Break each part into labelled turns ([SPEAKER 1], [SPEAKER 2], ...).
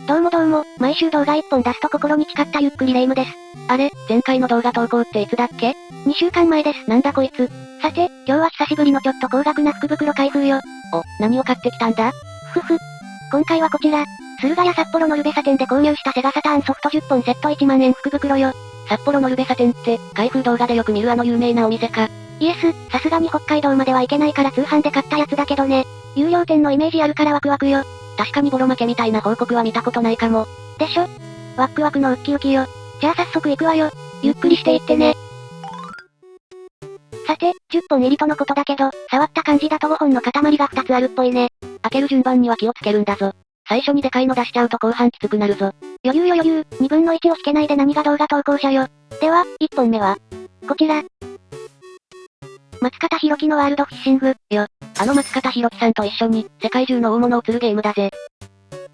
[SPEAKER 1] どうも、毎週動画1本出すと心に誓ったゆっくりレ夢ムです。
[SPEAKER 2] あれ、前回の動画投稿っていつだっけ？
[SPEAKER 1] 2週間前です。
[SPEAKER 2] なんだこいつ。
[SPEAKER 1] さて、今日は久しぶりのちょっと高額な福袋開封よ。
[SPEAKER 2] お、何を買ってきたんだ？
[SPEAKER 1] 今回はこちら、駿河屋札幌のルベサ店で購入したセガサターンソフト10本セット1万円福袋よ。
[SPEAKER 2] 札幌のルベサ店って、開封動画でよく見るあの有名なお店か。
[SPEAKER 1] イエス、さすがに北海道までは行けないから通販で買ったやつだけどね。有料店のイメージあるからワクワクよ。
[SPEAKER 2] 確かにボロ負けみたいな報告は見たことないかも。
[SPEAKER 1] でしょ？ワックワクのウッキウキよ。じゃあ早速行くわよ。ゆっくりしていってね。さて、10本入りとのことだけど、触った感じだと5本の塊が2つあるっぽいね。
[SPEAKER 2] 開ける順番には気をつけるんだぞ。最初にでかいの出しちゃうと後半きつくなるぞ。
[SPEAKER 1] 余裕、2分の1を引けないで何が動画投稿者よ。では、1本目は、こちら。松方弘樹のワールドフィッシング、よ。
[SPEAKER 2] あの松方弘樹さんと一緒に、世界中の大物を釣るゲームだぜ。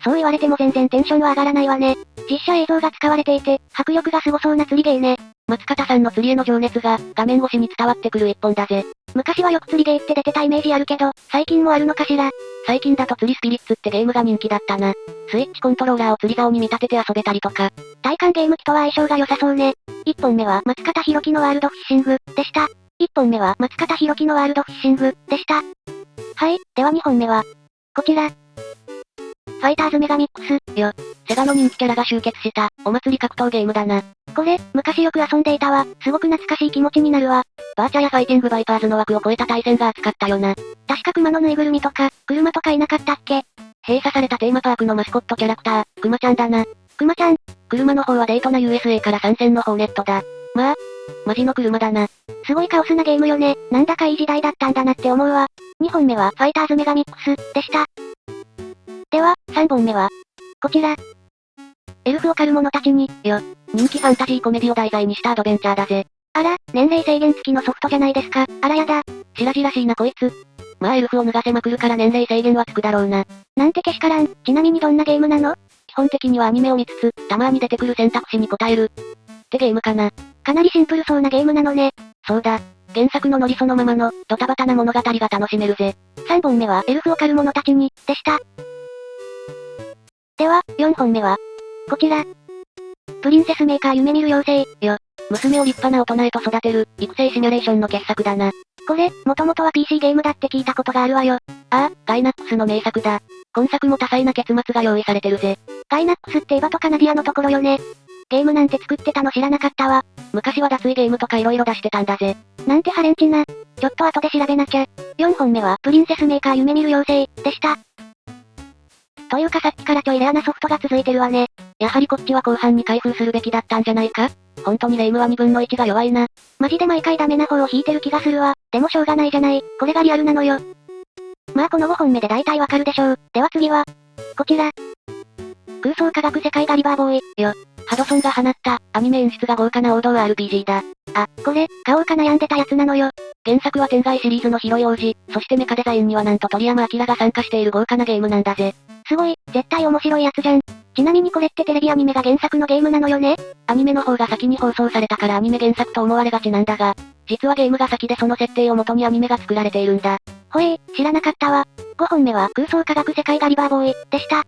[SPEAKER 1] そう言われても全然テンションは上がらないわね。実写映像が使われていて、迫力がすごそうな釣りゲーね。
[SPEAKER 2] 松方さんの釣りへの情熱が、画面越しに伝わってくる一本だぜ。
[SPEAKER 1] 昔はよく釣りゲーって出てたイメージあるけど、最近もあるのかしら。
[SPEAKER 2] 最近だと釣りスピリッツってゲームが人気だったな。スイッチコントローラーを釣り竿に見立てて遊べたりとか。
[SPEAKER 1] 体感ゲーム機とは相性が良さそうね。1本目は松方弘樹のワールドフィッシング、でした。1本目は松方弘樹のワールドフィッシング、でした。はい、では2本目は、こちら。ファイターズメガミックス、よ。
[SPEAKER 2] セガの人気キャラが集結した、お祭り格闘ゲームだな。
[SPEAKER 1] これ、昔よく遊んでいたわ。すごく懐かしい気持ちになるわ。
[SPEAKER 2] バーチャやファイティングバイパーズの枠を超えた対戦が熱かったよな。
[SPEAKER 1] 確か熊のぬいぐるみとか、車とかいなかったっけ？
[SPEAKER 2] 閉鎖されたテーマパークのマスコットキャラクター、クマちゃんだな。
[SPEAKER 1] クマちゃん。
[SPEAKER 2] 車の方はデートナ USA から参戦のホーネットだ。まあ、マジの車だな。
[SPEAKER 1] すごいカオスなゲームよね。なんだかいい時代だったんだなって思うわ。2本目はファイターズメガミックス、でした。では、3本目は、こちら。エルフを狩る者たちに、よ。
[SPEAKER 2] 人気ファンタジーコメディを題材にしたアドベンチャーだぜ。
[SPEAKER 1] あら、年齢制限付きのソフトじゃないですか。あらやだ。
[SPEAKER 2] 白々しいなこいつ。まあエルフを脱がせまくるから年齢制限はつくだろうな。
[SPEAKER 1] なんてけしからん。ちなみにどんなゲームなの？
[SPEAKER 2] 基本的にはアニメを見つつ、たまに出てくる選択肢に答える。ってゲームかな。
[SPEAKER 1] かなりシンプルそうなゲームなのね。
[SPEAKER 2] そうだ。原作のノリそのままの、ドタバタな物語が楽しめるぜ。
[SPEAKER 1] 3本目はエルフを狩る者たちに、でした。では、4本目は、こちら。プリンセスメーカー夢見る妖精、よ。
[SPEAKER 2] 娘を立派な大人へと育てる、育成シミュレーションの傑作だな。
[SPEAKER 1] これ、もともとは PC ゲームだって聞いたことがあるわよ。
[SPEAKER 2] ああ、ガイナックスの名作だ。今作も多彩な結末が用意されてるぜ。
[SPEAKER 1] ガイナックスってエヴァとカナディアのところよね。ゲームなんて作ってたの知らなかったわ。
[SPEAKER 2] 昔は脱衣ゲームとか色々出してたんだぜ。
[SPEAKER 1] なんてハレンチな。ちょっと後で調べなきゃ。4本目はプリンセスメーカー夢見る妖精、でした。というかさっきからちょいレアなソフトが続いてるわね。
[SPEAKER 2] やはりこっちは後半に開封するべきだったんじゃないか？本当にレ夢ムは2分の1が弱いな。
[SPEAKER 1] マジで毎回ダメな方を引いてる気がするわ。でもしょうがないじゃない。これがリアルなのよ。まあこの5本目で大体わかるでしょう。では次は、こちら。空想科学世界ガリバーボーイ、よ。
[SPEAKER 2] ハドソンが放った、アニメ演出が豪華な王道 RPG だ。
[SPEAKER 1] あ、これ、買おうか悩んでたやつなのよ。
[SPEAKER 2] 原作は天外シリーズの広い王子、そしてメカデザインにはなんと鳥山明が参加している豪華なゲームなんだぜ。
[SPEAKER 1] すごい、絶対面白いやつじゃん。ちなみにこれってテレビアニメが原作のゲームなのよね？
[SPEAKER 2] アニメの方が先に放送されたからアニメ原作と思われがちなんだが、実はゲームが先でその設定を元にアニメが作られているんだ。
[SPEAKER 1] ほえー、知らなかったわ。5本目は空想科学世界ガリバーボーイ、でした。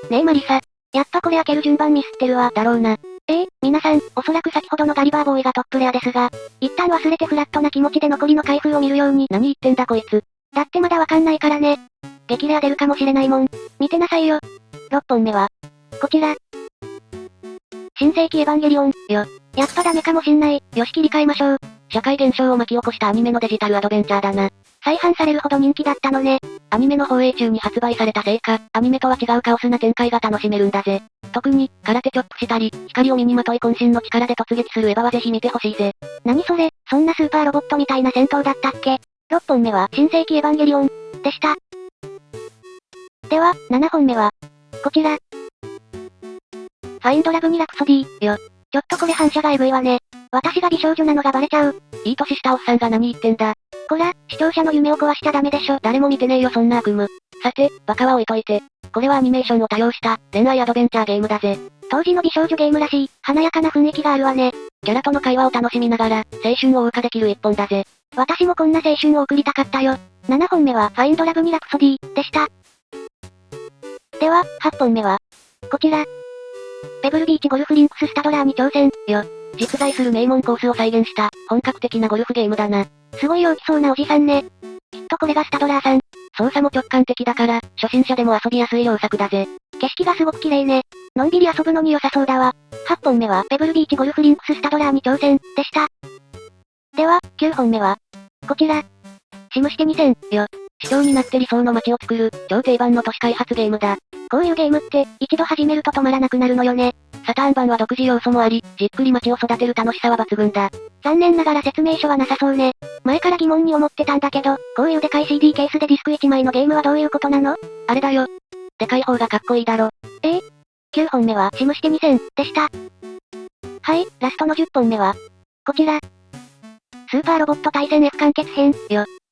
[SPEAKER 1] ねえマリサ。やっぱこれ開ける順番ミスってるわ。
[SPEAKER 2] だろうな。
[SPEAKER 1] 皆さん、おそらく先ほどのガリバーボーイがトップレアですが、一旦忘れてフラットな気持ちで残りの開封を見るように。
[SPEAKER 2] 何言ってんだこいつ。
[SPEAKER 1] だってまだわかんないからね。激レア出るかもしれないもん。見てなさいよ。6本目は、こちら。新世紀エヴァンゲリオン、よ。やっぱダメかもしんない。よし切り替えましょう。
[SPEAKER 2] 社会現象を巻き起こしたアニメのデジタルアドベンチャーだな。
[SPEAKER 1] 再販されるほど人気だったのね。
[SPEAKER 2] アニメの放映中に発売されたせいか、アニメとは違うカオスな展開が楽しめるんだぜ。特に、空手チョップしたり、光を身にまとい渾身の力で突撃するエヴァはぜひ見てほしいぜ。
[SPEAKER 1] 何それ、そんなスーパーロボットみたいな戦闘だったっけ？ 6 本目は、新世紀エヴァンゲリオン、でした。では、7本目は、こちら。ファインドラブにラプソディ、よ。ちょっとこれ反射がエグいわね。私が美少女なのがバレちゃう。
[SPEAKER 2] いい年したおっさんが何言ってんだ。
[SPEAKER 1] こら、視聴者の夢を壊しちゃダメでしょ。
[SPEAKER 2] 誰も見てねえよそんな悪夢。さて、バカは置いといて。これはアニメーションを多用した恋愛アドベンチャーゲームだぜ。
[SPEAKER 1] 当時の美少女ゲームらしい、華やかな雰囲気があるわね。
[SPEAKER 2] キャラとの会話を楽しみながら、青春を謳歌できる一本だぜ。
[SPEAKER 1] 私もこんな青春を送りたかったよ。7本目はファインドラブにラプソディ、でした。では、8本目は、こちら。ペブルビーチゴルフリンクススタドラーに挑戦。
[SPEAKER 2] 実在する名門コースを再現した、本格的なゴルフゲームだな。
[SPEAKER 1] すごい陽気そうなおじさんね。きっとこれがスタドラーさん。
[SPEAKER 2] 操作も直感的だから、初心者でも遊びやすい良作だぜ。
[SPEAKER 1] 景色がすごく綺麗ね。のんびり遊ぶのに良さそうだわ。8本目は、ペブルビーチゴルフリンクススタドラーに挑戦、でした。では、9本目は、こちら。シムシテ2000。
[SPEAKER 2] 市長になって理想の街を作る、超定番の都市開発ゲームだ。
[SPEAKER 1] こういうゲームって、一度始めると止まらなくなるのよね。
[SPEAKER 2] サターン版は独自要素もあり、じっくり街を育てる楽しさは抜群だ。
[SPEAKER 1] 残念ながら説明書はなさそうね。前から疑問に思ってたんだけど、こういうでかい CD ケースでディスク1枚のゲームはどういうことなの？
[SPEAKER 2] あれだよ。でかい方がかっこいいだろ。
[SPEAKER 1] 9本目はシムシテ2000でした。はい、ラストの10本目は、こちら。スーパーロボット対戦 F 完結編。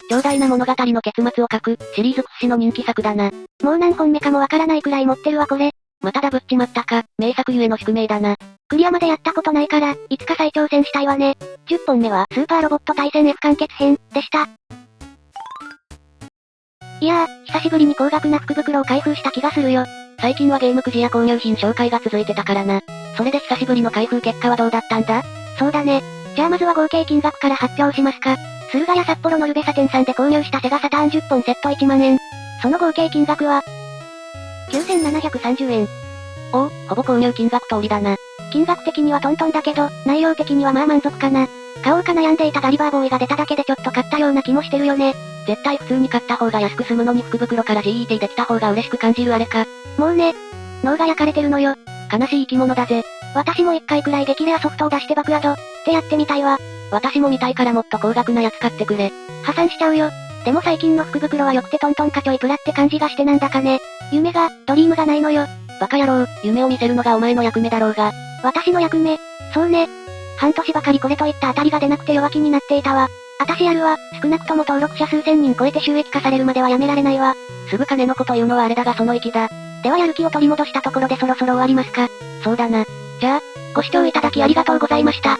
[SPEAKER 2] 強大な物語の結末を書く、シリーズ屈指の人気作だな。
[SPEAKER 1] もう何本目かもわからないくらい持ってるわこれ。
[SPEAKER 2] またダブっちまったか、名作ゆえの宿命だな。
[SPEAKER 1] クリアまでやったことないから、いつか再挑戦したいわね。10本目はスーパーロボット対戦 F 完結編でした。いやー、久しぶりに高額な福袋を開封した気がするよ。
[SPEAKER 2] 最近はゲームくじや購入品紹介が続いてたからな。それで久しぶりの開封結果はどうだったんだ？
[SPEAKER 1] そうだね。じゃあまずは合計金額から発表しますか。駿河屋札幌のルベサ店さんで購入したセガサターン10本セット1万円。その合計金額は、9730円。
[SPEAKER 2] ほぼ購入金額通りだな。
[SPEAKER 1] 金額的にはトントンだけど、内容的にはまあ満足かな。買おうか悩んでいたガリバーボーイが出ただけでちょっと買ったような気もしてるよね。
[SPEAKER 2] 絶対普通に買った方が安く済むのに福袋から GET できた方が嬉しく感じるあれか。
[SPEAKER 1] もうね、脳が焼かれてるのよ。
[SPEAKER 2] 悲しい生き物だぜ。
[SPEAKER 1] 私も一回くらい激レアソフトを出して爆アドってやってみたいわ。
[SPEAKER 2] 私も見たいからもっと高額なやつ買ってくれ。
[SPEAKER 1] 破産しちゃうよ。でも最近の福袋は良くてトントンかちょいプラって感じがしてなんだかね。夢が、ドリームがないのよ。
[SPEAKER 2] バカ野郎、夢を見せるのがお前の役目だろうが。
[SPEAKER 1] 私の役目？そうね。半年ばかりこれといった当たりが出なくて弱気になっていたわ。私やるわ。少なくとも登録者数千人超えて収益化されるまではやめられないわ。
[SPEAKER 2] すぐ金のこと言うのはあれだがその域だ。
[SPEAKER 1] ではやる気を取り戻したところでそろそろ終わりますか。
[SPEAKER 2] そうだな。
[SPEAKER 1] じゃあ、ご視聴いただきありがとうございました。